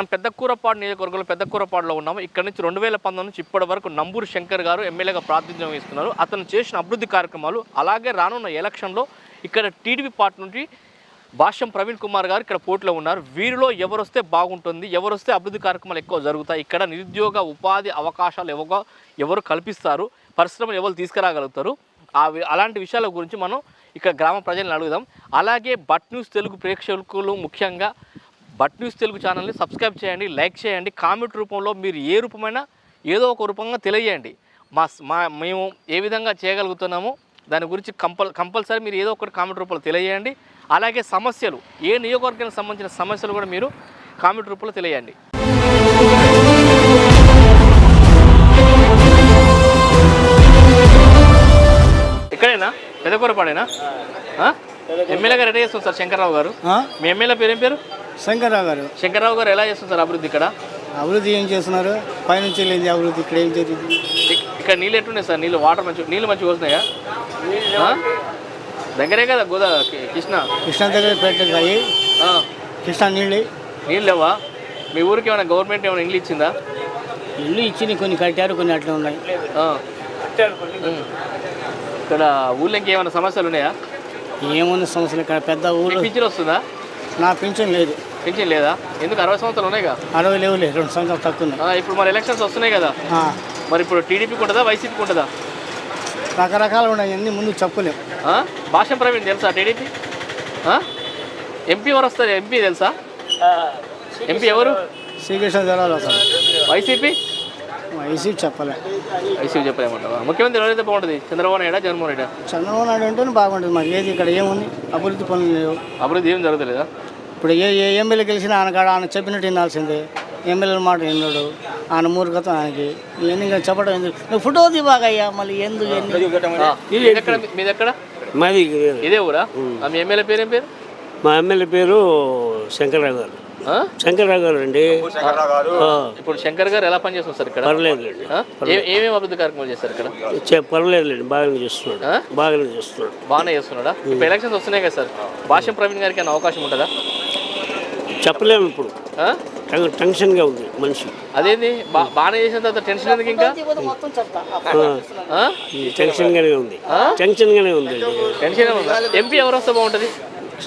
మనం పెద్దకూరపాడు నియోజకవర్గంలో పెద్దకూరపాడులో ఉన్నాము. ఇక్కడ నుంచి 2019 నుంచి ఇప్పటి వరకు నంబూరు శంకర్ గారు ఎమ్మెల్యేగా ప్రాతినిధ్యం వహిస్తున్నారు. అతను చేసిన అభివృద్ధి కార్యక్రమాలు, అలాగే రానున్న ఎలక్షన్లో ఇక్కడ టీడీపీ పార్టీ నుండి భాష్యం ప్రవీణ్ కుమార్ గారు ఇక్కడ పోటీలో ఉన్నారు. వీరిలో ఎవరు వస్తే బాగుంటుంది, ఎవరు వస్తే అభివృద్ధి కార్యక్రమాలు ఎక్కువ జరుగుతాయి, ఇక్కడ నిరుద్యోగ ఉపాధి అవకాశాలు ఎవరు కల్పిస్తారు, పరిశ్రమలు ఎవరు తీసుకురాగలుగుతారు, అలాంటి విషయాల గురించి మనం ఇక్కడ గ్రామ ప్రజలను అడుగుదాం. అలాగే బట్ న్యూస్ తెలుగు ప్రేక్షకులు ముఖ్యంగా బట్ న్యూస్ తెలుగు ఛానల్ని సబ్స్క్రైబ్ చేయండి, లైక్ చేయండి. కామెంట్ రూపంలో మీరు ఏ రూపమైనా ఏదో ఒక రూపంగా తెలియజేయండి. మేము ఏ విధంగా చేయగలుగుతున్నామో దాని గురించి కంపల్సరీ మీరు ఏదో ఒకటి కామెంట్ రూపంలో తెలియజేయండి. అలాగే సమస్యలు, ఏ నియోజకవర్గానికి సంబంధించిన సమస్యలు కూడా మీరు కామెంట్ రూపంలో తెలియజేయండి. ఇక్కడేనా పెద్దకూరపాడేనా? ఎమ్మెల్యే గారు ఎట్లా చేస్తుంది సార్ శంకర్రావు గారు? మీ ఎమ్మెల్యే పేరు ఏం పేరు? శంకర్రావు గారు. శంకర్రావు గారు ఎలా చేస్తుంది సార్ అభివృద్ధి? ఇక్కడ అభివృద్ధి ఏం చేస్తున్నారు? పైనుంచి వెళ్ళింది అభివృద్ధి, ఇక్కడ ఏం జరిగింది? ఇక్కడ నీళ్ళు ఎట్లున్నాయి సార్? నీళ్ళు వాటర్ నీళ్ళు మంచిగా వస్తున్నాయా? దగ్గరే కదా కృష్ణ దగ్గర పెట్టాయి. కృష్ణా నీళ్ళు లేవా? మీ ఊరికి ఏమైనా గవర్నమెంట్ ఏమైనా ఇల్లు ఇచ్చిందా? ఇల్లు ఇచ్చింది, కొన్ని కట్టారు, కొన్ని అట్లా ఉన్నాయి. ఇక్కడ ఊళ్ళో ఇంకేమైనా సమస్యలు ఉన్నాయా? ఏముంది సమస్యలు? ఇక్కడ పెద్ద ఊళ్ళో పింఛన్ వస్తుందా? నా పింఛన్ లేదు. పింఛన్ లేదా? ఎందుకు? 60 సంవత్సరాలు ఉన్నాయిగా. 60 లేవులే, 2 సంవత్సరాలు తక్కువ. ఇప్పుడు మరి ఎలక్షన్స్ వస్తున్నాయి కదా, మరి ఇప్పుడు టీడీపీకి ఉంటుందా వైసీపీకి ఉంటుందా? రకరకాలు ఉన్నాయి, అన్నీ ముందు చెప్పలేము. భాష్యం ప్రవీణ్ తెలుసా టీడీపీ? ఎంపీ ఎవరు వస్తారు? ఎంపీ తెలుసా? ఎంపీ ఎవరు? శ్రీకృష్ణ జలాలు సార్. వైసీపీ చెప్పలే. వైసీపీ చెప్పలేమంటావా? ముఖ్యమంత్రి ఎవరైతే బాగుంటుంది? చంద్రబాబు నాయుడు, జగన్మోహన్ రెడ్డి? చంద్రబాబు నాయుడు అంటేనే బాగుంటుంది. మరి ఏది ఇక్కడ ఏముంది? అభివృద్ధి పనులు లేవు. అభివృద్ధి ఏం జరుగుతలేదా? ఇప్పుడు ఏ ఎమ్మెల్యే గెలిచినా ఆయన చెప్పినట్టు వినాల్సిందే. ఎమ్మెల్యేల మాట విన్నాడు, ఆయన మూర్ఖత ఆయనకి. ఇవన్నీ చెప్పడం ఎందుకు? నువ్వు ఫోటో దివాగయ్యా మళ్ళీ ఎందుకు? మీది ఎక్కడ? మాది ఇదే ఊరా? మీ ఎమ్మెల్యే పేరు ఏం పేరు? మా ఎమ్మెల్యే పేరు శంకర్రావు గారు. శంకర్రావు గారు అండి. ఇప్పుడు శంకర్ గారు ఎలా పనిచేస్తున్నారు సార్ ఇక్కడ? పర్లేదులేండి. ఏమేమి అభివృద్ధి కార్యక్రమాలు చేస్తారు ఇక్కడ? పర్లేదులేండి, బాగానే చేస్తున్నాడు. బాగానే చేస్తున్నాడా? ఇప్పుడు ఎలక్షన్స్ వస్తున్నాయి కదా సార్, భాష్యం ప్రవీణ్ గారికి ఏమైనా అవకాశం ఉంటుందా? చెప్పలేము ఇప్పుడు. టెన్షన్గా ఉంది మనిషి. అదేంది బాగానే చేసిన తర్వాత టెన్షన్ ఎందుకు? ఇంకా టెన్షన్గానే ఉంది. టెన్షన్గానే ఉంది. ఎంపీ ఎవరు వస్తే బాగుంటుంది?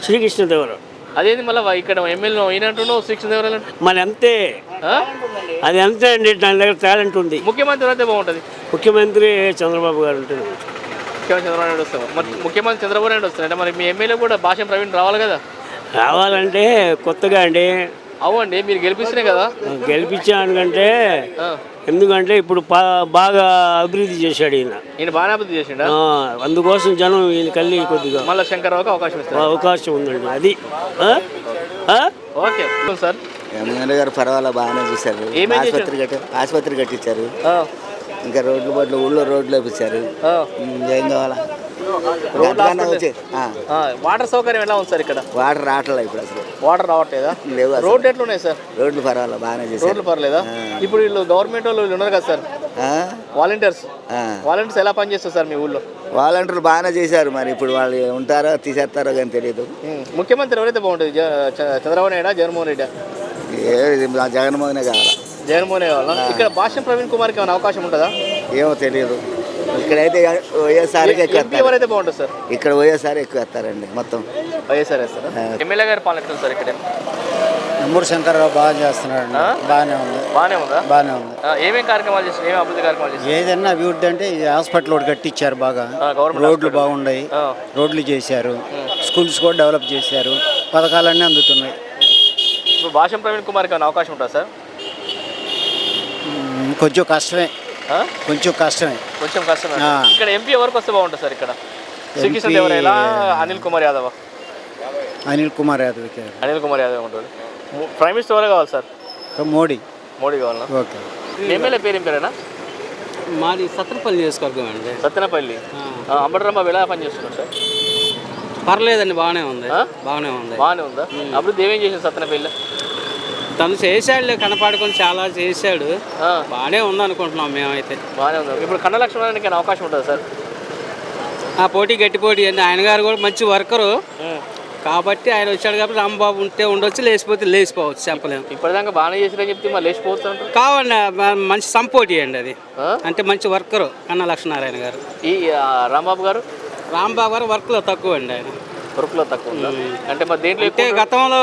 శ్రీకృష్ణదేవరావు. అదేంది మళ్ళీ ఇక్కడ ఎమ్మెల్యే అయినట్టున్నావు శ్రీకృష్ణదేవరావు? మరి అంతే, అది అంతే అండి. దాని దగ్గర టాలెంట్ ఉంది. ముఖ్యమంత్రి అయితే బాగుంటుంది. ముఖ్యమంత్రి చంద్రబాబు గారు ఉంటుంది. ముఖ్యమంత్రి చంద్రబాబు నాయుడు వస్తాం. మరి ముఖ్యమంత్రి చంద్రబాబు నాయుడు వస్తారంటే మరి మీ ఎమ్మెల్యే కూడా భాష్యం ప్రవీణ్ రావాలి కదా? రావాలంటే కొత్తగా అండి. అవునండి, మీరు గెలిపిస్తేనే కదా. గెలిపించానుకంటే ఎందుకంటే ఇప్పుడు బాగా అభివృద్ధి చేశాడు ఈయన బాగా అభివృద్ధి చేసిండు. అందుకోసం జనం ఈయన కల్లి కొద్దిగా మళ్ళీ శంకర్రావుకి అవకాశం ఉందండి. అది ఓకే సార్. ఎమ్మెల్యే గారు పర్వాలేదు, బాగానే చూశారు. ఆసుపత్రి కట్టించారు. ఇంకా రోడ్లు బొడ్లు ఊళ్ళో రోడ్లు వేపించారు. ఏం కావాలా? వాటర్ సౌకర్యం ఎలా ఉంది సార్ ఇక్కడ? వాటర్ రావట్లేదు ఇప్పుడు, అసలు వాటర్ రావట్లేదా? లేవు. రోడ్లు ఎట్లున్నాయి సార్? రోడ్లు పర్వాలేదు, బాగానే చేశారు. రోడ్లు పర్లేదా? ఇప్పుడు వీళ్ళు గవర్నమెంట్ వాళ్ళు ఉన్నారు కదా సార్, వాలంటీర్స్ ఎలా పనిచేస్తారు సార్ మీ ఊళ్ళో? వాలంటీర్లు బాగానే చేశారు. మరి ఇప్పుడు వాళ్ళు ఉంటారో తీసేస్తారో కానీ తెలియదు. ముఖ్యమంత్రి ఎవరైతే బాగుంటుంది? చంద్రబాబు నాయుడు, జగన్మోహన్ రెడ్డి? జగన్మోహనే కావాలా? జగన్మోహన్ కావాలా? ఇక్కడ భాష్యం ప్రవీణ్ కుమార్కి ఏమైనా అవకాశం ఉంటుందా? ఏమో తెలియదు. ఇక్కడైతే వైఎస్ఆర్ ఎవరైతే బాగుంటుంది సార్? ఇక్కడ వైఎస్ఆర్ ఎక్కువ వేస్తారండి, మొత్తం వైఎస్ఆర్ వేస్తారా? ఎమ్మెల్యే గారి పాలన ఎట్లా సార్ ఇక్కడ? నంబూరు శంకర్రావు బాగా చేస్తున్నాడు. బాగానే ఉంది. బాగానే ఉంది. ఏమేమి కార్యక్రమాలు చేస్తారు? ఏమేమి అభివృద్ధి కార్యక్రమాలు చేస్తారు? ఏదన్నా అభివృద్ధి అంటే హాస్పిటల్ ఒకటి కట్టించారు, బాగా రోడ్లు బాగున్నాయి, రోడ్లు చేశారు, స్కూల్స్ కూడా డెవలప్ చేశారు, పథకాలన్నీ అందుతున్నాయి. ఇప్పుడు భాష్యం ప్రవీణ్ కుమార్కి ఏమైనా అవకాశం ఉంటుందా సార్? కొంచెం కష్టమే. కొంచెం కష్టమే. ఇక్కడ ఎంపీ ఎవరికి వస్తే బాగుంటుంది సార్? ఇక్కడ శ్రీకృష్ణదేవరాయలా, అనిల్ కుమార్ యాదవ్? అనిల్ కుమార్ యాదవ్ ఉంటుంది. ప్రైమ్ మినిస్టర్ ఎవరు కావాలి సార్? మోడీ కావాలా? ఓకే. ఎమ్మెల్యే పేరు ఏం పేరేనా? మాది సత్తెనపల్లి నియోజకవర్గం అండి. సత్తెనపల్లి. అంబటరాంబాబు ఎలా పనిచేస్తున్నారు సార్? పర్లేదండి, బాగానే ఉంది. బాగానే ఉందా? అభివృద్ధి ఏమేం చేసింది సత్తెనపల్లి? తను చేశాడు, కనపడుకొని చాలా చేశాడు. బాగానే ఉంది అనుకుంటున్నాం మేమైతే. బాగానే ఉంది. ఇప్పుడు కన్నా లక్ష్మణానికి అవకాశం ఉంటుంది సార్? పోటీ గట్టి పోటీ అండి. ఆయన గారు కూడా మంచి వర్కరు, కాబట్టి ఆయన వచ్చాడు కాబట్టి రాంబాబు ఉంటే ఉండొచ్చు, లేచిపోతే లేచిపోవచ్చు, చెప్పలేము. ఇప్పటిదాకా బాగానే చేసిరని చెప్తే మళ్ళీ లేచిపోవచ్చు అంటారు. కావండి మంచి సంపోటీ అండి అది, అంటే మంచి వర్కరు కన్నా లక్ష్మీనారాయణ గారు. ఈ రాంబాబు గారు వర్క్లో తక్కువ అండి ఆయన. వర్క్లో తక్కువ ఉందా? అంటే మరి దేంట్లో అంటే గతంలో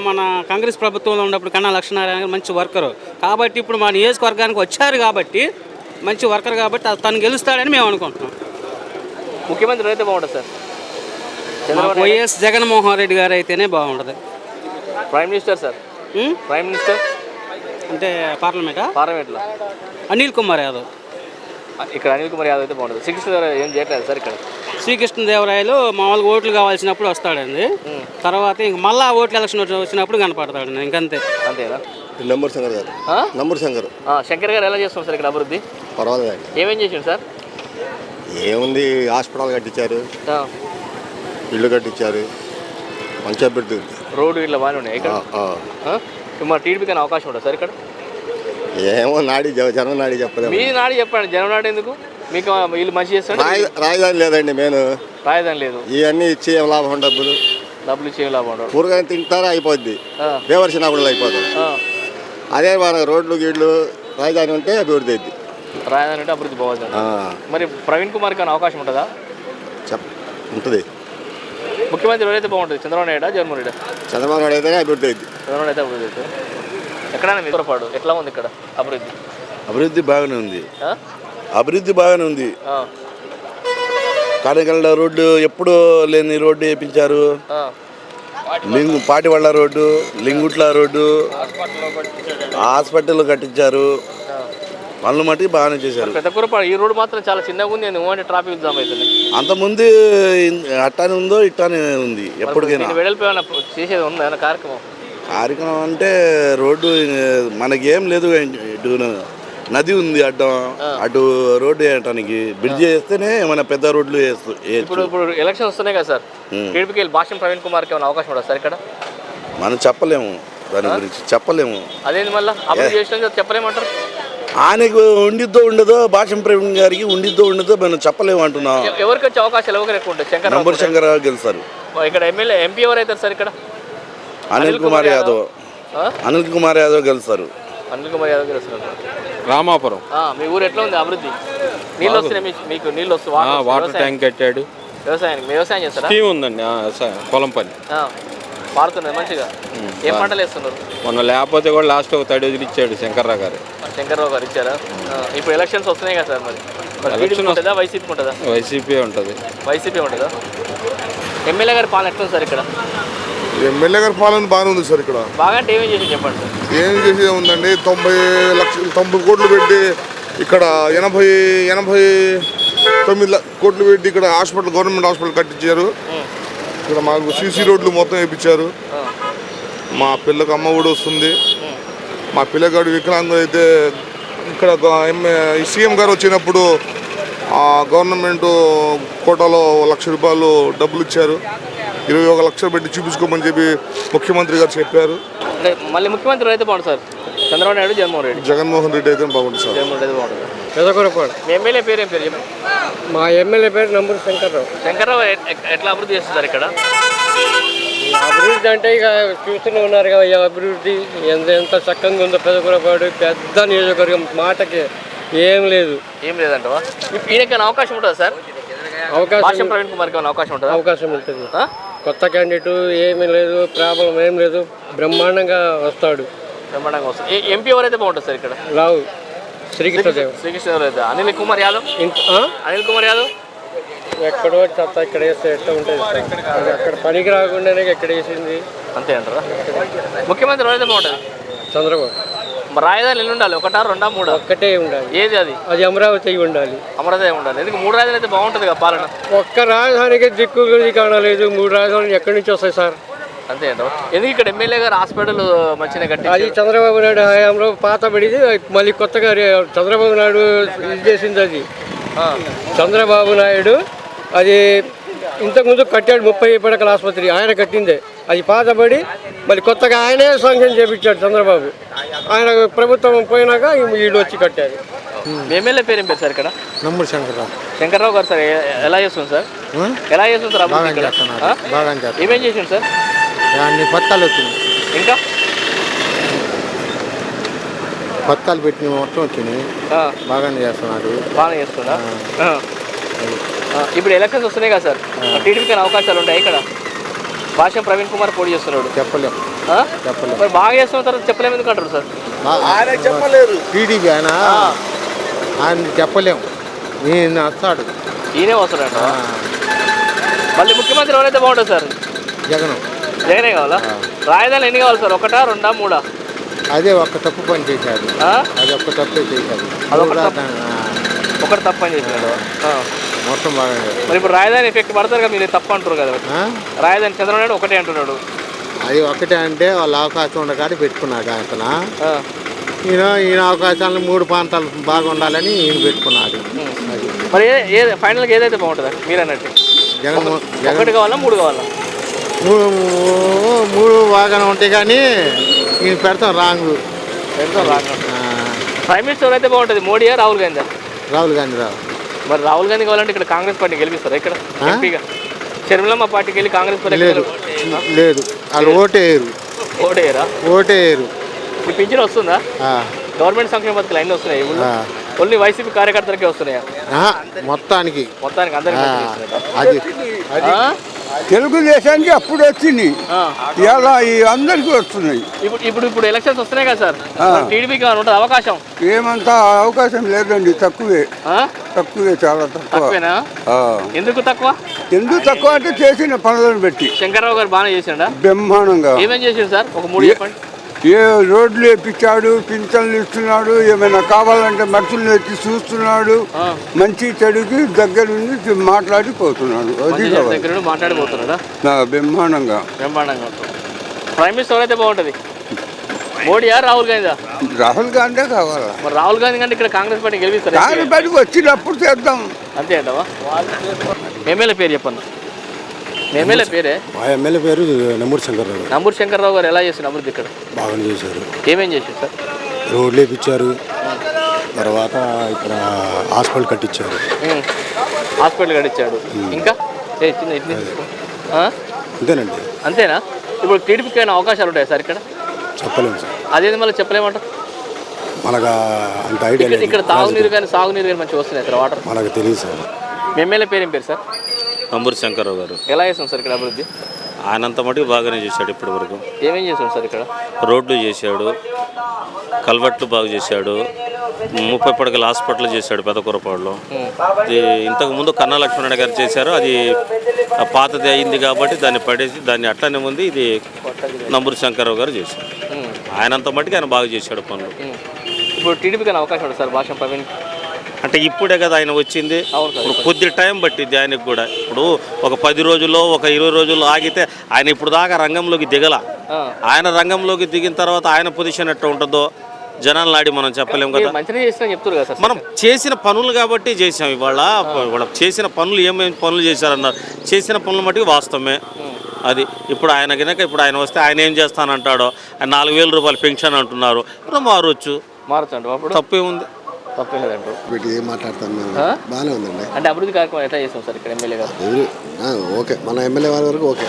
మన కాంగ్రెస్ ప్రభుత్వంలో ఉన్నప్పుడు కన్నా లక్ష్మీనారాయణ గారు మంచి వర్కరు, కాబట్టి ఇప్పుడు మా నియోజకవర్గానికి వచ్చారు కాబట్టి మంచి వర్కర్ కాబట్టి తను గెలుస్తాడని మేము అనుకుంటున్నాం. ముఖ్యమంత్రి అయితే బాగుంటుంది సార్. వైఎస్ జగన్మోహన్ రెడ్డి గారు అయితేనే బాగుంటుంది. Prime minister sir, prime minister అంటే పార్లమెంట్లో అనిల్ కుమార్ యాదవ్. ఇక్కడ అనిల్ కుమార్ యాదవ్ అయితే బాగుంటుంది. శ్రీకృష్ణదేవరాయ ఏం చేయట్లేదు సార్ ఇక్కడ. శ్రీకృష్ణదేవరాయలు మామూలుగా ఓట్లు కావాల్సినప్పుడు వస్తాడండి, తర్వాత ఇంక మళ్ళీ ఓట్లు ఎలక్షన్ వచ్చినప్పుడు కనపడతాడండి, ఇంకంతే. అంతేనా? నంబూరు శంకర్ గారు. నంబూరు శంకర్. శంకర్ గారు ఎలా చేస్తాం సార్ ఇక్కడ అభివృద్ధి? పర్వాలేదు. ఏమేం చేసిండు సార్? ఏముంది, హాస్పిటల్ కట్టించారు, ఇల్లు కట్టించారు, మంచి అభివృద్ధి ఉంది. రోడ్డు ఇట్లా బాగానే ఉన్నాయి ఇక్కడ. మరి టీడీపీకి అవకాశం ఉంటుంది సార్ ఇక్కడ? ఏమో నాడి జనం నాడి చెప్పలేదు. మీ నాడి చెప్పండి, జనం నాడు ఎందుకు? మీకు వీళ్ళు మంచి చేస్తాడు. రాజధాని లేదండి, నేను రాజధాని లేదు. ఇవన్నీ ఇచ్చి ఏం లాభం, డబ్బులు ఇచ్చి ఏం లాభం ఉండదు. కూరగాయలు తింటారా అయిపోద్ది, దేవర్సిన కూడా అయిపోతుంది. అదే మన రోడ్లు గీడ్లు రాజధాని ఉంటే అభివృద్ధి అయింది. రాజధాని అంటే అభివృద్ధి బాగుంది. మరి ప్రవీణ్ కుమార్కి ఏమైనా అవకాశం ఉంటుందా? ఉంటుంది. ముఖ్యమంత్రి ఎవరైతే బాగుంటుంది, చంద్రబాబు నాయుడు జగన్మోహన్ రెడ్డి? చంద్రబాబు నాయుడు అయితేనే అభివృద్ధి అయింది. చంద్రబాబు నాయుడు అయితే అభివృద్ధి అవుతుంది. ఎక్కడైనా మిత్రపాడు ఎట్లా ఉంది ఇక్కడ అభివృద్ధి? అభివృద్ధి బాగానే ఉంది, అభివృద్ధి బాగానే ఉంది. కానగల్ల రోడ్డు ఎప్పుడూ లేని రోడ్డు వేయించారు. పాటివళ్ళ రోడ్డు, లింగుట్ల రోడ్డు, హాస్పిటల్ కట్టించారు. పనులు మట్టి బాగానే చేశారు. పెద్దకూరపాడు ఈ రోడ్డు మాత్రం చాలా చిన్నగా ఉంది. నేను ట్రాఫిక్ జామ్ అవుతుంది. అంతకుముందు అట్టానే ఉందో ఇట్టానే ఉంది. ఎప్పటికైనా వెడల్పు ఏమైనా చేసేది ఉందా ఏమైనా కార్యక్రమం అంటే రోడ్డు మనకేం లేదు. ఇటు నది ఉంది అడ్డం, అటు రోడ్డు వేయటానికి బ్రిడ్జ్ వేస్తేనే మన పెద్ద రోడ్లు ఇప్పుడు ఎలక్షన్ వస్తున్నాయి కదా సార్, టీడీపీకి వెళ్ళి భాష్యం ప్రవీణ్ కుమార్కి ఏమైనా అవకాశం ఉండదు సార్ ఇక్కడ? మనం చెప్పలేము, దాని గురించి చెప్పలేము. అదేంటి మళ్ళీ అభివృద్ధి చేసిన చెప్పలేమంటారు? ఆయనకు ఉండిద్దో ఉండదో, భాష్యం ప్రవీణ్ గారికి ఉండిద్దో ఉండదో మనం చెప్పలేము అంటున్నాం. ఎవరికి వచ్చే అవకాశాలు ఎవరికి ఎక్కువ ఉంటాయి? నంబూరు శంకర్ గెలుస్తారు. ఇక్కడ ఎంపీ ఎవరు అవుతారు సార్ ఇక్కడ? అనిల్ కుమార్ యాదవ్ గెలుస్తారు. అనిల్ కుమార్ యాదవ్ గెలుస్తారు. రామాపురం. మీ ఊరు ఎట్లా ఉంది అభివృద్ధి? నీళ్ళు వస్తున్నాయి మీకు? నీళ్ళు వస్తాయి, వాటర్ ట్యాంక్ కట్టాడు. వ్యవసాయం చేస్తారా? స్కీమ్ ఉందండి, పొలం పని పారుతున్నది మంచిగా. ఏం పంటలు వేస్తున్నారు? మొన్న లేకపోతే కూడా లాస్ట్ ఒక తడి వదిలిచ్చాడు శంకర్రావు గారు. శంకర్రావు గారు ఇచ్చారా? ఇప్పుడు ఎలక్షన్స్ వస్తున్నాయి కదా సార్, మరి ఉంటుందా వైసీపీ ఉంటుందా? వైసీపీ ఉంటుంది. వైసీపీ ఉంటుందా? ఎమ్మెల్యే గారి పాలన ఎట్లా ఉంది సార్ ఇక్కడ? ఎమ్మెల్యే గారి పాలన బాగానే ఉంది సార్ ఇక్కడ. బాగా అంటే ఏమేం చేసి చెప్పండి సార్. ఏం చేసేది ఉందండి, 90 కోట్లు పెట్టి ఇక్కడ 89 కోట్లు పెట్టి ఇక్కడ హాస్పిటల్, గవర్నమెంట్ హాస్పిటల్ కట్టించారు. ఇక్కడ మాకు సీసీ రోడ్లు మొత్తం వేయించారు. మా పిల్లకు అమ్మ కూడా వస్తుంది. మా పిల్లగాడు వికలాంగుడు అయితే ఇక్కడ సీఎం గారు వచ్చినప్పుడు గవర్నమెంట్ కోటాలో 1,00,000 రూపాయలు డబ్బులు ఇచ్చారు. 21 లక్షలు పెట్టి చూపించుకోమని చెప్పి ముఖ్యమంత్రి గారు చెప్పారు. మళ్ళీ ముఖ్యమంత్రి అయితే బాగుంటుంది సార్, చంద్రబాబు నాయుడు జగన్మోహన్ రెడ్డి అయితే బాగుంటుంది సార్. జగన్మోహన్ రెడ్డి బాగుంటుంది. పెద్దకూరపాడు. మీ ఎమ్మెల్యే పేరు ఏం పేరు చెప్పండి? మా ఎమ్మెల్యే పేరు నంబూరు శంకర్రావు. శంకర్రావు ఎట్లా అభివృద్ధి చేస్తారు ఇక్కడ? అభివృద్ధి అంటే ఇక చూస్తూనే ఉన్నారు కదా, అభివృద్ధి ఎంత చక్కగా ఉందో. పెద్దకూరపాడు పెద్ద నియోజకవర్గం, మాటకి ఏం లేదంటవా? ఈయనకైనా అవకాశం ఉంటుందా సార్? భాష్యం ప్రవీణ్ కుమార్కి ఏమైనా అవకాశం ఉంటుందా? అవకాశం ఉంటుంది. కొత్త క్యాండిడేట్ ఏమీ లేదు, ప్రాబ్లం ఏం లేదు, బ్రహ్మాండంగా వస్తాడు. బ్రహ్మాండంగా వస్తాడు. ఎంపీ ఎవరైతే బాగుంటుంది సార్ ఇక్కడ? రావు శ్రీకృష్ణదేవ్. అనిల్ కుమార్ యాదవ్ ఎక్కడో చెత్త ఇక్కడ వేస్తే ఎట్లా ఉంటుంది? అక్కడ పనికి రాకుండానే ఎక్కడ వేసింది. అంతే అంటారా? ముఖ్యమంత్రి ఎవరైతే బాగుంటుంది? చంద్రబాబు. రాజధాని ఎన్ని ఉండాలి? 1, 2, 3? ఒక్కటే ఉండాలి. ఏది అది? అది అమరావతి ఉండాలి. అమరావతి ఉండాలి. ఎందుకు 3 రాజధాని అయితే బాగుంటుంది కదా పాలన? ఒక్క రాజధానికి దిక్కు కానలేదు, 3 రాజధానులు ఎక్కడి నుంచి వస్తాయి సార్? అంతే అంటారు. ఎందుకు ఇక్కడ ఎమ్మెల్యే గారు హాస్పిటల్ మంచిగా కట్టి? అది చంద్రబాబు నాయుడు హయాంలో పాతబడిది, మళ్ళీ కొత్తగా చంద్రబాబు నాయుడు ఇది చేసింది. అది చంద్రబాబు నాయుడు అది ఇంతకుముందు కట్టాడు 30 పడకల ఆసుపత్రి, ఆయన కట్టిందే. అది పాతబడి మళ్ళీ కొత్తగా ఆయనే శాంక్షన్ చేయించాడు చంద్రబాబు. ఆయన ప్రభుత్వం పోయినాక వీళ్ళు వచ్చి కట్టారు. మీ ఎమ్మెల్యే పేరు ఏం పేరు సార్ ఇక్కడ? నమ్మూరు శంకర్రావు. శంకర్రావు గారు సార్ ఎలా చేస్తుంది సార్? ఎలా చేస్తుంది సార్ అభివృద్ధి ఇక్కడ? బాగా చేస్తున్నారు. ఏమేం చేసిండు సార్? అన్ని పత్తాలు వచ్చింది, ఇంకా పత్తాలు పెట్టిన మొత్తం వచ్చినాయి. బాగానే చేస్తున్నాడు. బాగానే చేస్తుందా? ఇప్పుడు ఎలక్షన్స్ వస్తున్నాయి కదా సార్, టీడీపీకి అవకాశాలు ఉంటాయి ఇక్కడ. భాష్యం ప్రవీణ్ కుమార్ పోటీ చేస్తున్నాడు. చెప్పలేము. మరి బాగా చేస్తున్న తర్వాత చెప్పలేము ఎందుకు అంటారు సార్? చెప్పలేరు. టీడీపీ ఆయన చెప్పలేము. ఈయన వస్తాడు. ఈయనే వస్తాడంట. మళ్ళీ ముఖ్యమంత్రి ఎవరైతే బాగుంటుంది సార్? జగనే కావాలా? రాజధాని ఎన్ని కావాలి సార్? 1, 2, 3? అదే ఒక్క తప్పు పని చేశాడు. అది ఒక్క తప్పే చేశాడు. ఒకటి తప్పు పని చేసినాడు మొత్తం బాగా. మరి ఇప్పుడు రాజధాని ఎఫెక్ట్ పడతారు కదా, మీరు తప్పు అంటారు కదా. రాజధాని చంద్రబాబు నాయుడు ఒకటే అంటున్నాడు. అది ఒకటే అంటే వాళ్ళ అవకాశం ఉండగానే పెట్టుకున్నాడు అతను. ఈయన అవకాశాలను 3 ప్రాంతాలు బాగుండాలని ఈయన పెట్టుకున్నాడు. మరి ఫైనల్గా ఏదైతే బాగుంటుందా మీరు అన్నట్టు? ఒకటి కావాలా 3 కావాలా? 3 బాగానే ఉంటాయి కానీ ఈయన పెడతాం రాంగ్. ప్రైమ్ మినిస్టర్ అయితే బాగుంటుంది, మోడీయా రాహుల్ గాంధీ? రాహుల్ గాంధీ. మరి రాహుల్ గాంధీ కావాలంటే ఇక్కడ కాంగ్రెస్ పార్టీ గెలిపిస్తారా ఇక్కడ ఎంపీగా? షర్మిలమ్మ పార్టీకి వెళ్ళి కాంగ్రెస్ పార్టీ లేదు, వాళ్ళు ఓటేయరు. ఈ పింఛన్ వస్తుందా? గవర్నమెంట్ సంక్షేమ పథకాలు అన్నీ వస్తున్నాయి. ఓన్లీ వైసీపీ కార్యకర్తలకే వస్తున్నాయా? మొత్తానికి అందరికీ తెలుగుదేశానికి అప్పుడు వచ్చింది, ఇలా అందరికీ వస్తున్నాయి. ఇప్పుడు ఎలక్షన్స్ వస్తున్నాయి కదా సార్, టీడీపీకి ఉంటుంది అవకాశం? ఏమంతా అవకాశం లేదండి, తక్కువే, చాలా తక్కువ. ఎందుకు తక్కువ? ఎందుకు తక్కువ అంటే చేసిన పనులను బట్టి. శంకర్రావు గారు బాగానే చేసిండా? బ్రహ్మాండంగా. ఏమేం చేసిండు సార్? ఒక 3 చెప్పండి. ఏ రోడ్లు వేపించాడు, పింఛన్లు ఇస్తున్నాడు, ఏమైనా కావాలంటే మనుషులను ఎత్తి చూస్తున్నాడు, మంచి చెడుకి దగ్గర నుండి మాట్లాడిపోతున్నాడు. బ్రహ్మాండంగా. ప్రైమ్ మినిస్టర్ అయితే బాగుంటుంది, మోడీయా రాహుల్ గాంధీ? రాహుల్ గాంధీ కావాలా? మరి రాహుల్ గాంధీ కంటే ఇక్కడ కాంగ్రెస్ పార్టీ గెలిపిస్తారు. కాంగ్రెస్ పార్టీకి వచ్చినప్పుడు చేద్దాం అంతే అంటావా? ఎమ్మెల్యే పేరు చెప్పండి. ఎమ్మెల్యే పేరే? మా ఎమ్మెల్యే పేరు నమ్మూరు శంకర్రావు. నమ్మూరు శంకర్రావు గారు ఎలా చేసిన అభివృద్ధి ఇక్కడ? బాగానే చేశారు. ఏమేం చేశారు సార్? రోడ్లు వేపించారు, తర్వాత ఇక్కడ హాస్పిటల్ కట్టించారు. హాస్పిటల్ కట్టించాడు. ఇంకా అంతేనండి. అంతేనా? ఇప్పుడు టీడీపీకి అయినా అవకాశాలు ఉంటాయి సార్ ఇక్కడ? చెప్పలేము సార్. అదేది మళ్ళీ చెప్పలేమంటారు? మనకు అంత ఐడియా లేదు. ఇక్కడ తాగునీరు కానీ సాగునీరు కానీ మంచిగా వస్తున్నాయి సార్, వాటర్? మనకు తెలియదు సార్. మీ ఎమ్మెల్యే పేరు ఏం పేరు సార్? నమ్మూరు శంకర్రావు గారు. ఎలా చేస్తాం సార్ ఇక్కడ అభివృద్ధి? ఆయనంత మటుకు బాగానే చేశాడు ఇప్పటి వరకు. ఏమేం చేస్తాం సార్ ఇక్కడ? రోడ్లు చేశాడు, కల్వర్ట్లు బాగు చేశాడు, 30 పడకల హాస్పిటల్ చేశాడు పెదకూరపాడులో. ఇంతకుముందు కన్నా లక్ష్మణ గారు చేశారు, అది పాతది అయింది కాబట్టి దాన్ని పడేసి దాన్ని అట్లనే ఉంది. ఇది నమ్మూరు శంకర్రావు గారు చేశారు. ఆయనంత మటుకు ఆయన బాగా చేశాడు పనులు. ఇప్పుడు టీడీపీకి అవకాశం ఉంటుంది సార్ భాష్యం ప్రవీణ్? అంటే ఇప్పుడే కదా ఆయన వచ్చింది, ఇప్పుడు కొద్ది టైం పట్టింది ఆయనకు కూడా. ఇప్పుడు ఒక 10 రోజుల్లో, ఒక 20 రోజుల్లో ఆగితే ఆయన ఇప్పుడు దాకా రంగంలోకి దిగల. ఆయన రంగంలోకి దిగిన తర్వాత ఆయన పొజిషన్ ఎట్లా ఉంటుందో జనాలు నాడి మనం చెప్పలేము కదా. మనం చేసిన పనులు కాబట్టి చేసాం. ఇవాళ చేసిన పనులు ఏమేమి పనులు చేశారన్నారు, చేసిన పనులు మటుకు వాస్తవమే. అది ఇప్పుడు ఆయన కనుక ఇప్పుడు ఆయన వస్తే ఆయన ఏం చేస్తానంటాడో, ఆయన 4,000 రూపాయలు పెన్షన్ అంటున్నారు, ఇప్పుడు మారచ్చు అంటారు. తప్పేముంది? తప్పలేదంటారు. ఏం మాట్లాడతాను మేము, బాగానే ఉందండి. అంటే అభివృద్ధి కార్యక్రమం ఎట్లా చేస్తాం సార్ ఇక్కడ ఎమ్మెల్యే గారు? ఓకే, మన ఎమ్మెల్యే వారి వరకు ఓకే,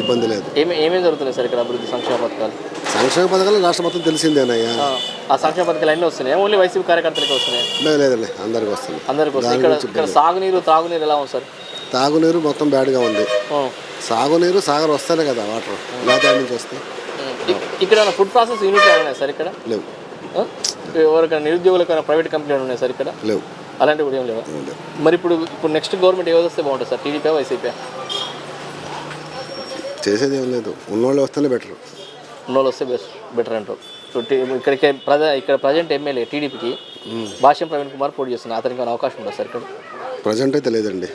ఇబ్బంది లేదు. ఏమేమి జరుగుతున్నాయి సార్ ఇక్కడ అభివృద్ధి సంక్షేమ పథకాలు? సంక్షేమ పథకాలు రాష్ట్ర మొత్తం తెలిసిందేనయ్యా. ఆ సంక్షేమ పథకాలు అన్నీ వస్తున్నాయి, ఓన్లీ వైసీపీ కార్యకర్తలకి వస్తున్నాయి? లేదండి, అందరికి వస్తుంది. అందరికి వస్తుంది. ఇక్కడ సాగునీరు త్రాగునీరు ఎలా ఉంది సార్? తాగునీరు మొత్తం బ్యాడ్గా ఉంది. సాగునీరు సాగర్ వస్తేనే కదా వాటర్, లేదా నుంచి వస్తాయి. ఇక్కడ ఫుడ్ ప్రాసెస్ యూనిట్లు ఉన్నాయి సార్ ఇక్కడ? లేవు. ఎవరికైనా నిరుద్యోగులకైనా ప్రైవేట్ కంపెనీలు ఉన్నాయి సార్ ఇక్కడ? లేవు. అలాంటివి కూడా ఏం లేవా? మరి ఇప్పుడు నెక్స్ట్ గవర్నమెంట్ ఏదో వస్తే బాగుంటుంది సార్, టీడీపీ వైసీపీ? చేసేది ఏం లేదు, ఉన్నోళ్ళు వస్తేనే బెటర్. ఉన్నోళ్ళు వస్తే బెటర్ అంటారు. ఇక్కడ ప్రజెంట్ ఎమ్మెల్యే టీడీపీకి భాష్యం ప్రవీణ్ కుమార్ పోటీ చేస్తున్నారు, అతనికి ఏమైనా అవకాశం ఉందా సార్ ఇక్కడ? ప్రజెంట్ అయితే లేదండి.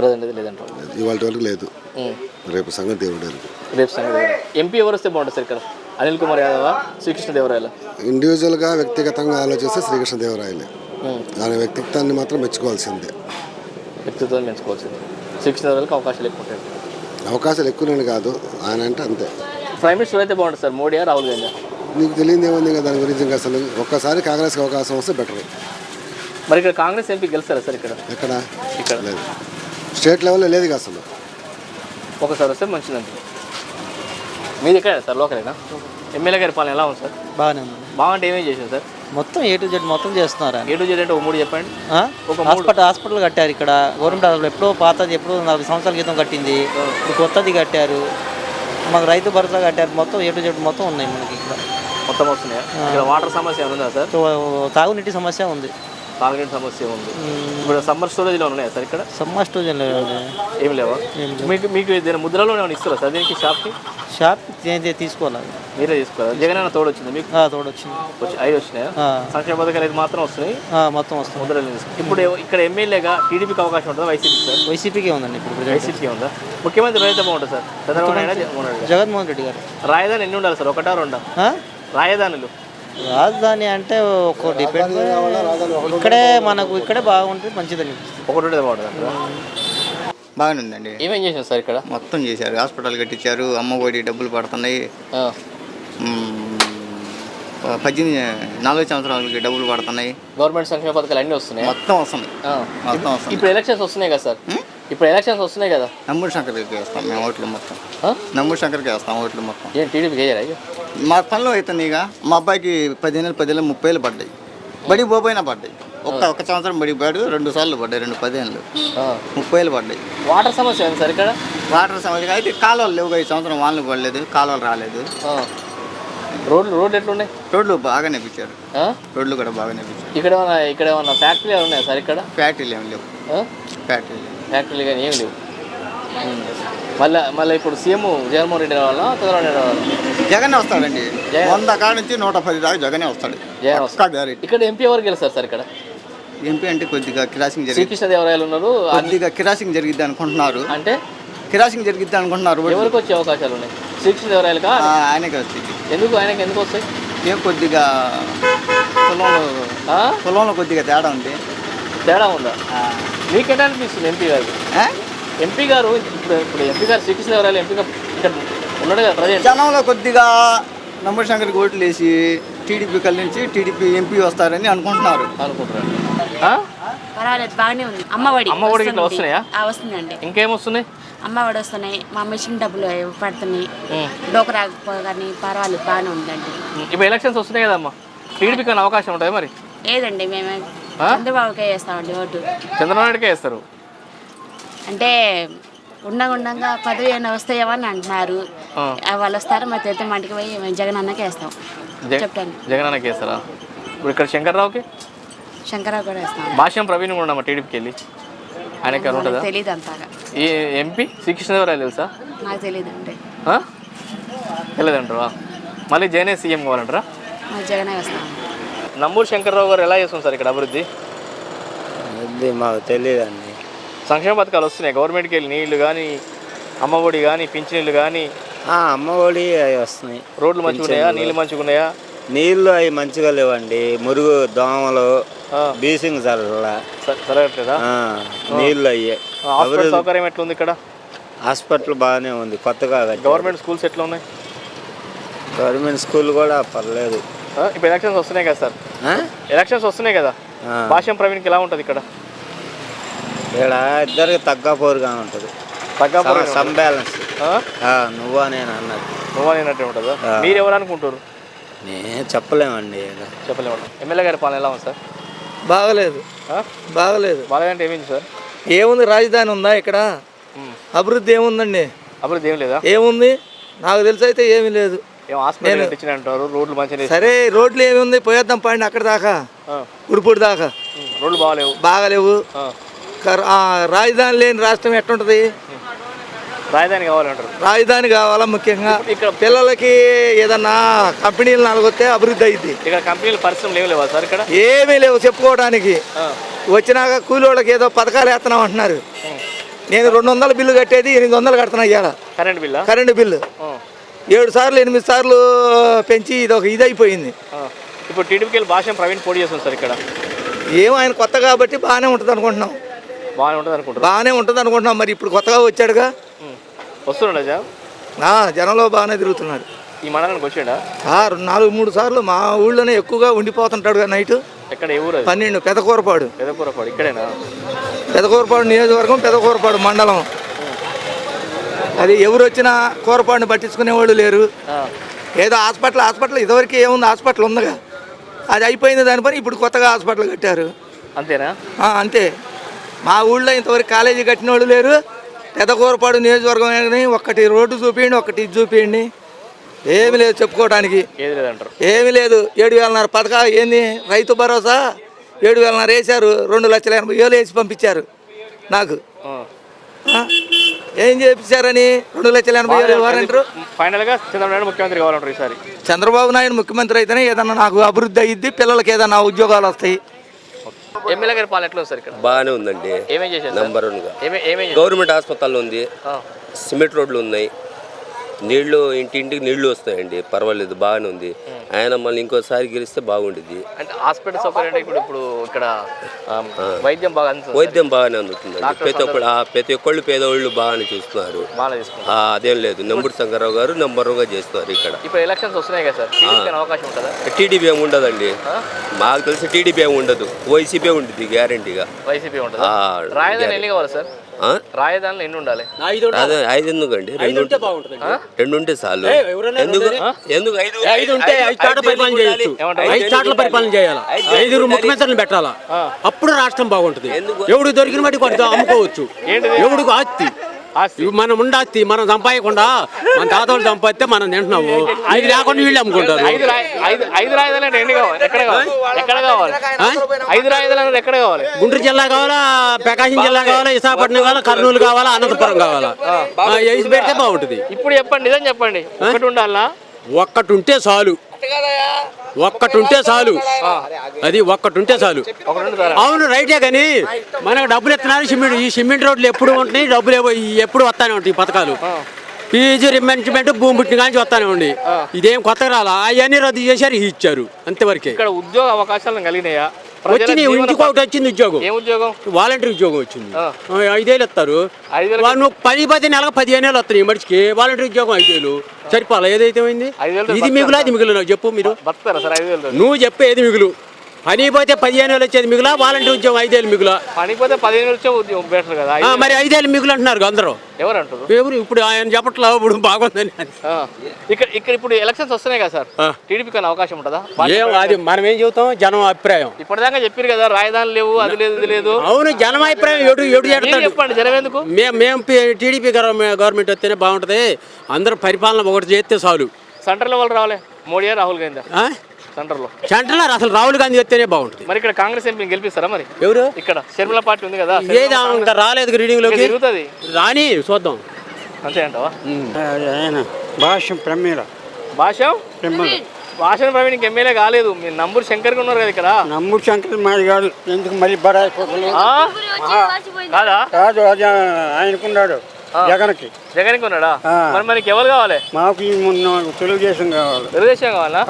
ప్రజెంట్ అయితే లేదంటారు. ఇవాళ వరకు లేదు, రేపు సంగతి దేవుడు. రేపు సంగతి ఎంపీ ఎవరు వస్తే బాగుంటుంది సార్ ఇక్కడ? అనిల్ కుమార్ యాదవ్, శ్రీకృష్ణదేవరాయల? ఇండివిజువల్గా వ్యక్తిగతంగా ఆలోచిస్తే శ్రీకృష్ణదేవరాయలే. ఆయన వ్యక్తిత్వాన్ని మాత్రం మెచ్చుకోవాల్సిందే. వ్యక్తిత్వాన్ని మెచ్చుకోవాల్సిందే. శ్రీకృష్ణదేవరాయలకు అవకాశాలు ఎక్కువ ఉంటాయి? అవకాశాలు ఎక్కువనే కాదు, ఆయన అంటే అంతే. ప్రైమ్ మినిస్టర్ అయితే బాగుంటుంది సార్, మోడీయా రాహుల్ గాంధీ? నీకు తెలియదు ఏముంది కదా దాని గురించి. ఇంకా అసలు ఒక్కసారి కాంగ్రెస్కి అవకాశం వస్తే బెటర్. మరి ఇక్కడ కాంగ్రెస్ ఎంపీ గెలుస్తారా సార్ ఇక్కడ? ఇక్కడ లేదు, స్టేట్ లెవెల్లో లేదు ఇక అసలు. ఒకసారి వస్తే మంచిదండి. మీది ఎక్కడ సార్? లోకలేనా? ఎమ్మెల్యే గారి పాలన ఎలా ఉంది సార్? బాగానే ఉంది. బాగుంటే ఏమేమి చేశారు సార్? మొత్తం ఏ టు జెడ్ మొత్తం చేస్తున్నారు. ఏ టు జెడ్ అంటే ఒక 3 చెప్పండి. హాస్పిటల్ కట్టారు ఇక్కడ. గవర్నమెంట్ హాస్పిటల్ ఎప్పుడో పాతది, ఎప్పుడో 4 సంవత్సరాల క్రితం కట్టింది. ఇప్పుడు కొత్తది కట్టారు. మాకు రైతు భరోసా కట్టారు. మొత్తం ఏ టు జెడ్ మొత్తం ఉన్నాయి మనకి ఇక్కడ. మొత్తం వస్తున్నాయా? ఇక్కడ వాటర్ సమస్య ఉందా సార్? తాగునీటి సమస్య ఉంది. తాగునీటి సమస్య ఉంది. ఇప్పుడు సమ్మర్ స్టోరేజ్లో ఉన్నాయా సార్ ఇక్కడ? సమ్మర్ స్టోరేజ్ ఏం లేవా? మీకు దీని ముద్రలో ఏమైనా ఇస్తారా సార్ దీనికి? షాప్ తీసుకోవాలి, మీరే తీసుకోవాలి. జగన్ అన్న తోడు వచ్చింది మీకు? తోడు వచ్చింది. 5 వచ్చినాయా? సంక్షేమ పథకాలు అయితే మాత్రం వస్తున్నాయి, మొత్తం వస్తుంది. ముద్రలు. ఇప్పుడు ఇక్కడ ఎమ్మెల్యేగా టీడీపీకి అవకాశం ఉంటుందా వైసీపీ సార్? వైసీపీకే ఉందండి ఇప్పుడు. వైసీపీకే ఉందా? ముఖ్యమంత్రి అయితే బాగుంటుంది సార్? చంద్రబాబు నాయుడు, జగన్మోహన్ రెడ్డి గారు. రాజధాని ఎన్ని ఉండాలి సార్? 1 2 రాజధానులు? రాజధాని అంటే ఒక డిపెండ్. ఇక్కడే మనకు ఇక్కడే బాగుంటుంది, మంచిదని. ఒకటి ఉంటే బాగుంటుంది. బాగానే ఉందండి. ఏమేం చేశారు సార్ ఇక్కడ? మొత్తం చేశారు. హాస్పిటల్ కట్టించారు, అమ్మ ఒడి డబ్బులు పడుతున్నాయి. 14 సంవత్సరాలకి డబ్బులు పడుతున్నాయి. గవర్నమెంట్ సంక్షేమ పథకాలు అన్నీ వస్తున్నాయి, మొత్తం వస్తున్నాయి. ఇప్పుడు ఎలక్షన్స్ వస్తున్నాయి కదా సార్? ఇప్పుడు ఎలక్షన్స్ వస్తున్నాయి కదా? నమ్మూరు శంకర్కి వేస్తాం మేము ఓట్లు మొత్తం. నమ్మూరు శంకర్కి వేస్తాం ఓట్లు మొత్తం. ఏం టీడీపీకి వేయరా? మా పనులు అవుతుంది. ఇక మా అబ్బాయికి 15 ఏళ్ళు 30 ఏళ్ళు పడ్డాయి. బడికి పోయినా పడ్డాయి. ఒక సంవత్సరం బడికి పోయాడు, 2 సార్లు పడ్డాయి. 2 10 ఏళ్ళు 30 ఏళ్ళు పడ్డాయి. వాటర్ సమస్య ఉంది సార్ ఇక్కడ? వాటర్ సమస్య అయితే కాలువలు లేవు. ఈ సంవత్సరం వానలు పడలేదు, కాలువలు రాలేదు. రోడ్లు ఎట్లున్నాయి? రోడ్లు బాగా నేర్పించారు. రోడ్లు కూడా బాగా నేర్పించారు. ఇక్కడ ఏమన్నా ఫ్యాక్టరీలు ఉన్నాయా సార్? ఇక్కడ ఫ్యాక్టరీలు ఏమి లేవు. ఫ్యాక్టరీలు కానీ ఏమి లేవు. మళ్ళీ ఇప్పుడు సీఎం జగన్మోహన్ రెడ్డి రావాలా, చంద్రబాబు నాయుడు రావాలా? జగనే వస్తాడండి. 100 కాడ నుంచి 110 దాకా జగనే వస్తాడు. ఇక్కడ ఎంపీ ఎవరు గెలుస్తారు సార్? ఇక్కడ ఎంపీ అంటే కొద్దిగా కిరాసింగ్ జరిగింది. శ్రీకృష్ణదేవరాయలు ఉన్నారు, కొద్దిగా కిరాసింగ్ జరిగిద్ది అనుకుంటున్నారు. అంటే కిరాసింగ్ జరిగిద్ది అనుకుంటున్నారు. ఎవరికి వచ్చే అవకాశాలు ఉన్నాయి? శ్రీకృష్ణదేవరాయలుగా? ఆయనకే వస్తుంది. ఆయనకి ఎందుకు వస్తాయి? ఏం కొద్దిగా పొలంలో కొద్దిగా తేడా ఉంది. తేడా ఉందా? మీకెట్టా అనిపిస్తుంది ఎంపీ గారు? ఎంపీ గారు ఇప్పుడు ఎంపీ గారు శ్రీకృష్ణదేవరాయలు ఎంపీగా ఇక్కడ ఉన్నాడు కదా ప్రజెంట్. జనంలో కొద్దిగా నమ్మూరు శంకర్కి ఓట్లు వేసి టీడీపీ నుంచి టీడీపీ ఎంపీ వస్తారని అనుకుంటున్నారు. పర్వాలేదు, బాగానే ఉంది. అమ్మఒడి ఇట్లా వస్తున్నాయా? వస్తుందండి. ఇంకేం వస్తున్నాయి? అమ్మఒడి వస్తున్నాయి, మా మిషన్ డబ్బులు పడుతున్నాయి, డోకరా కానీ పర్వాలేదు, బాగానే ఉందండి. ఇప్పుడు ఎలక్షన్స్ వస్తున్నాయి కదమ్మా, టీడీపీకి అవకాశం ఉంటుంది మరి? లేదండి, మేము చంద్రబాబుకే వేస్తామండి ఓటు. చంద్రబాబు నాయుడుకే వేస్తారు అంటే ఉండగా పదవి అయినా వస్తాయేమని అంటున్నారు. వాళ్ళు వస్తారో మరి తెత్త మంటికి పోయి మేము జగన్ అన్నకే వేస్తాం. చెప్పండి. జగన్ అన్నకే వేస్తారా? ఇప్పుడు ఇక్కడ శంకర్రావు కూడా వేస్తాం. భాష్యం ప్రవీణ్ కూడా ఉన్నామా టీడీపీకి వెళ్ళి? ఆయనకి ఉంటుందా? తెలియదు అంతగా. ఈ ఎంపీ శ్రీకృష్ణదేవరాయలు తెలుసా? నాకు తెలియదు అండి. తెలియదంటారా? మళ్ళీ జగనే సీఎం కావాలంటారా? జగనే వేస్తాం. నమ్మూరు శంకర్రావు గారు ఎలా చేస్తుంది సార్ ఇక్కడ అభివృద్ధి? మాకు తెలియదండి. సంక్షేమ పథకాలు వస్తున్నాయి గవర్నమెంట్కి వెళ్ళి, నీళ్లు కానీ, అమ్మఒడి కానీ, పింఛనీళ్ళు కానీ? అమ్మఒడి అవి వస్తున్నాయి. రోడ్లు మంచిగా ఉన్నాయా? నీళ్ళు మంచిగా ఉన్నాయా? నీళ్ళు అవి మంచిగా లేవండి. మురుగు దోమలు, బీసింగ్ జరగట్లేదా? నీళ్ళు అయ్యే. సౌకర్యం ఎట్లా ఉంది ఇక్కడ? హాస్పిటల్ బాగానే ఉంది కొత్తగా. గవర్నమెంట్ స్కూల్స్ ఎట్లా ఉన్నాయి? గవర్నమెంట్ స్కూల్ కూడా పర్లేదు. ఇప్పుడు ఎలక్షన్స్ వస్తున్నాయి కదా సార్? ఎలక్షన్స్ వస్తున్నాయి కదా, భాష్యం ప్రవీణ్కి ఎలా ఉంటుంది ఇక్కడ? ఇక్కడ ఇద్దరికి తగ్గపోరుగా ఉంటుంది. సంబ్యాలెన్స్. నువ్వా నేను అన్నట్టు ఉంటుందా? మీరు ఎవరు అనుకుంటారు? నేను చెప్పలేమండి. ఎమ్మెల్యే గారి పాలన ఎలా ఉంది సార్? బాగలేదు. బాగాలేదంటే ఏమైంది సార్? ఏముంది, రాజధాని ఉందా ఇక్కడ? అభివృద్ధి ఏముందండి? అభివృద్ధి ఏం లేదా? ఏముంది, నాకు తెలిసి అయితే ఏమీ లేదు. అంటారు రోడ్లు మంచిగా. సరే, రోడ్లు ఏమి ఉంది, పోయేద్దాం పండి అక్కడ దాకా, ఉరుపుడు దాకా. రోడ్లు బాగలేవు. రాజధాని లేని రాష్ట్రం ఎట్లుంటది? రాజధాని కావాలా ముఖ్యంగా. ఇక్కడ పిల్లలకి ఏదన్నా కంపెనీలు నలగొస్తే అభివృద్ధి అయింది. ఇక్కడ కంపెనీలు పరిశ్రమలు లేవా సార్? ఇక్కడ ఏమీ లేవు చెప్పుకోవడానికి. వచ్చినాక కూలోళ్ళకి ఏదో పథకాలు వేస్తున్నాం అంటున్నారు. నేను 200 బిల్లు కట్టేది 800 కడుతున్నా ఇవాళ. కరెంటు బిల్లు 7 సార్లు 8 సార్లు పెంచి ఇది అయిపోయింది. ఇప్పుడు టీడీపీకి భాష్యం ప్రవీణ్ పోటీ చేస్తుంది సార్ ఇక్కడ. ఏమో ఆయన కొత్త కాబట్టి బాగానే ఉంటుంది అనుకుంటున్నాం. బాగానే ఉంటుంది అనుకుంటున్నాం. మరి ఇప్పుడు కొత్తగా వచ్చాడుగా, వస్తున్నాడా? జనంలో బాగానే తిరుగుతున్నాడు. ఈ మండలానికి వచ్చాడా? 2-3 సార్లు మా ఊళ్ళోనే ఎక్కువగా ఉండిపోతుంటాడు నైట్. ఎక్కడ ఏ ఊరు అది? 12 పెదకూరపాడు. పెదకూరపాడు ఇక్కడేనా? పెదకూరపాడు నియోజకవర్గం, పెదకూరపాడు మండలం. అది ఎవరు వచ్చినా కూరపాడుని పట్టించుకునేవాళ్ళు లేరు. ఏదో హాస్పిటల్ ఇదివరకు ఏముంది, హాస్పిటల్ ఉందిగా, అది అయిపోయింది దాని పని. ఇప్పుడు కొత్తగా హాస్పిటల్ కట్టారు. అంతేనా? అంతే. మా ఊళ్ళో ఇంతవరకు కాలేజీ కట్టిన వాళ్ళు లేరు. పెదకూరపాడు నియోజకవర్గం ఒక్కటి రోడ్డు చూపించండి, ఒకటి ఇది చూపించండి, ఏమి లేదు చెప్పుకోవడానికి. ఏమి లేదు. 7,500 పథకాలు ఏంది, రైతు భరోసా 7,500 వేశారు, 2,80,000 వేసి పంపించారు నాకు. ఏం చేపించారని 2,80,000 ఇవ్వాలంటారు. ఫైనల్గా చంద్రబాబు ముఖ్యమంత్రి కావాలంటారు ఈసారి. చంద్రబాబు నాయుడు ముఖ్యమంత్రి అయితేనే ఏదన్నా నాకు అభివృద్ధి అయ్యిద్ది, పిల్లలకి ఏదన్నా ఉద్యోగాలు వస్తాయి. ఎమ్మెల్యే గారి పాలన ఎట్లా ఉంది సార్ ఇక్కడ? బాగానే ఉందండి. ఏమేం చేశారు? నంబర్ 1గా గవర్నమెంట్ హాస్పిటల్ ఉంది, సిమెంట్ రోడ్లు ఉన్నాయి, నీళ్లు ఇంటింటికి నీళ్లు వస్తాయండి, పర్వాలేదు, బాగానే ఉంది. ఆయన మళ్ళీ ఇంకోసారి గెలిస్తే బాగుండేది. అంటే హాస్పిటల్ సౌకర్యం ఇప్పుడు ఇక్కడ వైద్యం బాగానే అందుతుందండి. ప్రతి ఒక్కళ్ళు పేదవాళ్ళు బాగానే చూస్తున్నారు. అదేం లేదు. నెంబూరు శంకర్రావు గారు నెంబర్ 1గా చేస్తున్నారు ఇక్కడ. ఇప్పుడు ఎలక్షన్స్ వస్తున్నాయి కదా సార్, అవకాశం ఉంటుందా? టీడీపీ ఏమి ఉండదండి, మాకు తెలిసి టీడీపీ ఏమి ఉండదు, వైసీపీ ఉంటుంది గ్యారంటీగా. వైసీపీ ఉంటుంది. రాజధాని ఎన్ని కావాలి సార్? రాజధానిలో ఎన్ని ఉండాలి? 5 ఎందుకండి, 2 ఉంటే చాలు. ఎందుకు 5 ఉంటే 5 చాట్ల పరిపాలన చేయొచ్చు. 5 చాట్ల పరిపాలన చేయాలి, 5 ముఖ్యమంత్రులను పెట్టాలా, అప్పుడు రాష్ట్రం బాగుంటుంది. ఎవడు దొరికిన బట్టి కొద్దిగా అమ్ముకోవచ్చు. ఎవడికి ఆస్తి మనం ఉండాస్తి మనం సంపాదకుండా మన తాతలు సంపాదిస్తే మనం తింటున్నాము, ఇది లేకుండా వీళ్ళు అమ్ముకుంటారు. 5 రాజధానులు అంటే ఎన్ని కావాలి? ఎక్కడ కావాలి? 5 రాజధానులు ఎక్కడ కావాలి? గుంటూరు జిల్లా కావాలా, ప్రకాశం జిల్లా కావాలా, విశాఖపట్నం కావాలా, కర్నూలు కావాలా, అనంతపురం కావాలా, వేసి పెడితే బాగుంటుంది. ఇప్పుడు చెప్పండి, నిజం చెప్పండి, ఒకటి ఉండాలా? ఒక్కటి ఉంటే చాలు, ఒక్కటి ఉంటే చాలు, అది ఒక్కటి ఉంటే చాలు. అవును, రైటే. కానీ మనకు డబ్బులు ఎత్తున్నారు, ఈ సిమెంట్ రోడ్లు ఎప్పుడు ఉంటున్నాయి, డబ్బులు ఎప్పుడు వస్తానే ఉంటాయి. ఈ పథకాలు ఫీజు రిమెంట్మెంట్ భూమి పుట్టిన కానీ వస్తానే ఉండి, ఇదేం కొత్తగా రాలా, అవన్నీ రద్దు చేశారు, ఇచ్చారు, అంతవరకే. ఇక్కడ ఉద్యోగ అవకాశాలు కలిగినాయా? వచ్చింది, ఇంటికి ఒకటి వచ్చింది ఉద్యోగం, వాలంటీర్ ఉద్యోగం వచ్చింది. 5 వేలు ఇస్తారు. నువ్వు 10 నెలకు 15,000 వస్తాయి. ఈ మనిషికి వాలంటీర్ ఉద్యోగం 5 వేలు సరిపోలా. ఏదైతే అయింది, ఇది మిగులు, అది మిగులు. నాకు చెప్పు, మీరు నువ్వు చెప్పే ఏది మిగులు? పని పోతే 15,000 వచ్చేది మిగులా, వాలంటీర్ ఉద్యోగం 5 వేలు మిగులా? పని పోతే 15,000 వచ్చే ఉద్యోగం బెటర్ కదా. మరి 5 వేలు మిగులు అంటున్నారు అందరూ. ఎవరు ఇప్పుడు ఆయన చెప్పట్లా, ఇప్పుడు బాగుందని. ఇక్కడ ఇప్పుడు ఎలక్షన్స్ వస్తున్నాయి కదా సార్, టీడీపీ కన్నా అవకాశం ఉంటుందా? అది మనం ఏం చెబుతాం, జనం అభిప్రాయం. ఇప్పటిదాకా చెప్పారు కదా, రాజధాని లేవు, అది లేదు, ఇది లేదు. అవును, జనం అభిప్రాయం చెప్పండి, జనం ఎందుకు? మేము టీడీపీ గవర్నమెంట్ వస్తేనే బాగుంటది, అందరూ పరిపాలన ఒకటి చేస్తే చాలు. సెంట్రల్ వాళ్ళు రావాలి, మోడీ, రాహుల్ గాంధీ. సెంట్రల్ అసలు రాహుల్ గాంధీ వస్తేనే బాగుంటుంది. మరి ఇక్కడ కాంగ్రెస్ ఎంపీని గెలిపిస్తారా? మరి ఎవరు? ఇక్కడ షర్మిల పార్టీ ఉంది కదా, ఏది రాలేదు రీడింగ్ లోకి, తిరుగుతుంది, రాని చూద్దాం. అంతే అంటావా? భాష్యం ప్రమీల, భాషణ ప్రవీణ్ ఎమ్మెల్యే కాలేదు, మీరు నంబూరు శంకర్ ఉన్నారు కదా ఇక్కడ. నంబూరు శంకర్ మాది కాదు, ఎందుకు మళ్ళీ బడాయి కాదా? కాదు, అది ఆయనకున్నాడు, జగన్కి ఉన్నాడా? మరి మనకి ఎవరు కావాలి? మాకు తెలుగుదేశం కావాలి. తెలుగుదేశం కావాలా?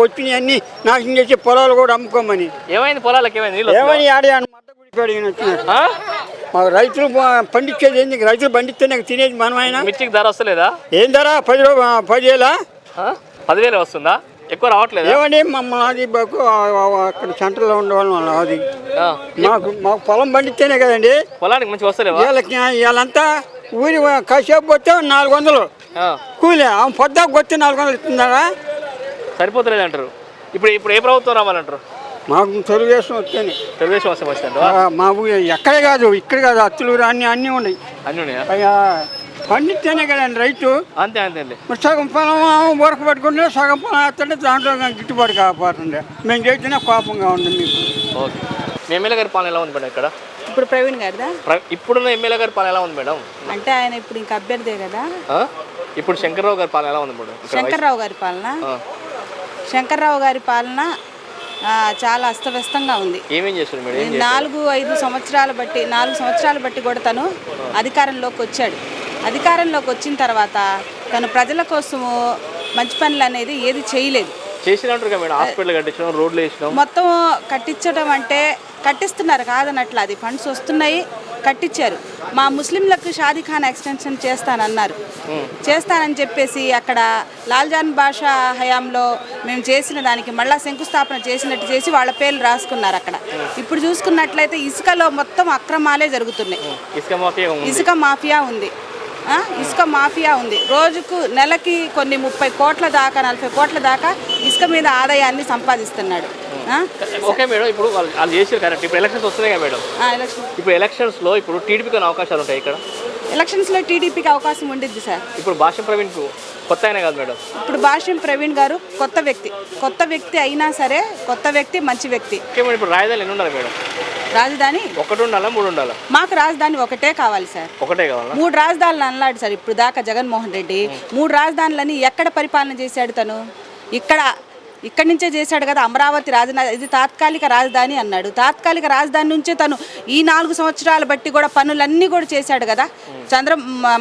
వచ్చినాయి అన్ని నాశనం చేసే పొలాలు కూడా అమ్ముకోమని. ఏమైంది పొలాలకు? ఏమైంది? ఆడే మాకు రైతులు పండించేది ఏంది? రైతులు పండిస్తేనే తినేది మనం. ఆయన మిర్చికి ధర వస్తలేదా? ఏం ధర? 10,000. 10,000 వస్తుందా? ఎక్కువ రావట్లేదు. ఏమండి మాది అక్కడ సెంటర్లో ఉండేవాళ్ళం, అది మాకు పొలం పండిస్తేనే కదండి. పొలానికి మంచి వస్తలేవా? వీళ్ళంతా ఊరి కాసేపు వస్తే 400 కూలీ, పొద్దాకు వస్తే 400 ఇస్తుందా? సరిపోతలేదు అంటారు. ఇప్పుడు ఏ ప్రభుత్వం రావాలంటారు? మాకు తెలుగుదేశం వస్తేనే. తెలుగుదేశం వస్తే మంచిది. మా ఊరి ఎక్కడే కాదు, ఇక్కడ కాదు, అత్తులూరు అన్నీ ఉన్నాయి. అన్నీ ఉన్నాయా? పండిస్తేనే కదండి రైతు. అంతే అంతే. మరి సగం పొలం వరకు పట్టుకుంటే సగం పొలం వేస్తుంటే దాంట్లో గిట్టుబాటు కాకపోతుండే. మేము చేస్తేనే కోపంగా ఉంది మీకు. ఓకే. మీ ఎమ్మెల్యే గారి పాలన ఎలా ఉంది మేడం ఇక్కడ? ఇప్పుడు ప్రవీణ్ గారిదా? ఇప్పుడున్న ఎమ్మెల్యే గారి పాలన ఎలా ఉంది మేడం? అంటే ఆయన ఇప్పుడు ఇంకా అభ్యర్థే కదా. ఇప్పుడు శంకర్రావు గారి పాలన ఎలా ఉంది మేడం? శంకర్రావు గారి పాలన చాలా అస్తవ్యస్తంగా ఉంది. ఏమేం చేస్తారు మేడం? 4-5 సంవత్సరాలు బట్టి కూడా తను అధికారంలోకి వచ్చాడు. అధికారంలోకి వచ్చిన తర్వాత తను ప్రజల కోసము మంచి పనులు అనేది ఏది చేయలేదు. చేసినట్టు మేడం, హాస్పిటల్ కట్టించడం, రోడ్లు వేసినాం, మొత్తం కట్టించడం అంటే కట్టిస్తున్నారు కాదన్నట్లు. అది ఫండ్స్ వస్తున్నాయి, కట్టించారు. మా ముస్లింలకు షాదీఖానా ఎక్స్టెన్షన్ చేస్తానన్నారు. చేస్తానని చెప్పేసి అక్కడ లాల్జాన్ బాషా హయాంలో మేము చేసిన దానికి మళ్ళా శంకుస్థాపన చేసినట్టు చేసి వాళ్ళ పేర్లు రాసుకున్నారు అక్కడ. ఇప్పుడు చూసుకున్నట్లయితే ఇసుకలో మొత్తం అక్రమాలే జరుగుతున్నాయి. ఇసుక మాఫియా ఉంది. ఇసుక మాఫియా ఉంది. రోజుకు నెలకి కొన్ని 30 కోట్ల దాకా 40 కోట్ల దాకా ఇసుక మీద ఆదాయాన్ని సంపాదిస్తున్నాడు. ఓకే మేడం, ఇప్పుడు వాళ్ళు చేసారు కరెక్ట్. ఇప్పుడు ఎలక్షన్స్ వస్తున్నాయి కదా మేడం, ఇప్పుడు ఎలక్షన్స్లో ఇప్పుడు టీడీపీకి అవకాశాలు ఉంటాయి. ఇక్కడ ఎలక్షన్స్లో టీడీపీకి అవకాశం ఉండిద్ది సార్. ఇప్పుడు భాష్యం ప్రవీణ్కు కొత్త అయినా కాదు మేడం. ఇప్పుడు భాష్యం ప్రవీణ్ గారు కొత్త వ్యక్తి అయినా సరే కొత్త వ్యక్తి, మంచి వ్యక్తి. ఇప్పుడు రాజధాని ఎన్ని ఉండాలి మేడం? రాజధాని 1 ఉండాలా 3 ఉండాలా? మాకు రాజధాని ఒకటే కావాలి సార్. ఒకటే కావాలా? 3 రాజధానులు అన్నాడు సార్ ఇప్పుడు దాకా జగన్మోహన్ రెడ్డి. 3 రాజధానులని ఎక్కడ పరిపాలన చేశాడు తను? ఇక్కడి నుంచే చేశాడు కదా. అమరావతి రాజధాని, ఇది తాత్కాలిక రాజధాని అన్నాడు. తాత్కాలిక రాజధాని నుంచే తను ఈ 4 సంవత్సరాలు బట్టి కూడా పనులన్నీ కూడా చేశాడు కదా.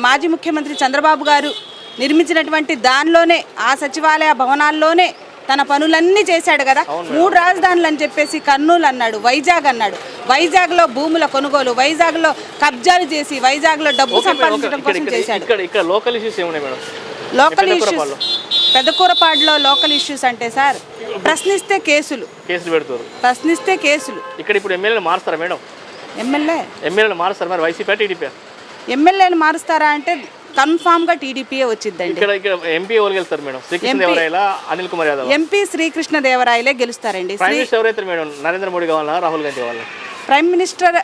మాజీ ముఖ్యమంత్రి చంద్రబాబు గారు నిర్మించినటువంటి దానిలోనే, ఆ సచివాలయ భవనాల్లోనే తన పనులన్నీ చేశాడు కదా. 3 రాజధానులు అని చెప్పేసి కర్నూలు అన్నాడు, వైజాగ్ అన్నాడు. వైజాగ్లో భూముల కొనుగోలు, వైజాగ్లో కబ్జాలు చేసి వైజాగ్లో డబ్బు సంపాదించడం కోసం చేశాడు. ఇక్కడ లోకల్ ఇష్యూస్ ఏమున్నాయి మేడం? లోకల్ ఇష్యూస్ పెద్దకూరపాడులో లోకల్ ఇష్యూస్ అంటే సార్ ప్రశ్నిస్తే కేసులు పెడతారు. ప్రశ్నిస్తే కేసులు. ఇక్కడ ఇప్పుడు ఎమ్మెల్యేలు మారుస్తారా మేడం? ఎమ్మెల్యేలు మారుస్తారు మరి వైసీపీ టీడీపీ? ఎమ్మెల్యేలు మారుస్తారా అంటే కన్ఫామ్గా టీడీపీయే వచ్చిందండి. ఇక్కడ ఎంపీ ఎవరు గెలుస్తారు మేడం? శ్రీకృష్ణదేవరాయల, అనిల్ కుమార్ యాదవ్? ఎంపీ శ్రీకృష్ణదేవరాయలే గెలుస్తారండి. ప్రైమ్ మినిస్టర్ ఎవరైతే మేడం? నరేంద్ర మోడీ కావాలా, రాహుల్ గాంధీ కావాలా? ప్రైమ్ మినిస్టర్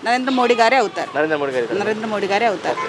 నరేంద్ర మోడీ గారే అవుతారు. నరేంద్ర మోడీ గారే అవుతారు.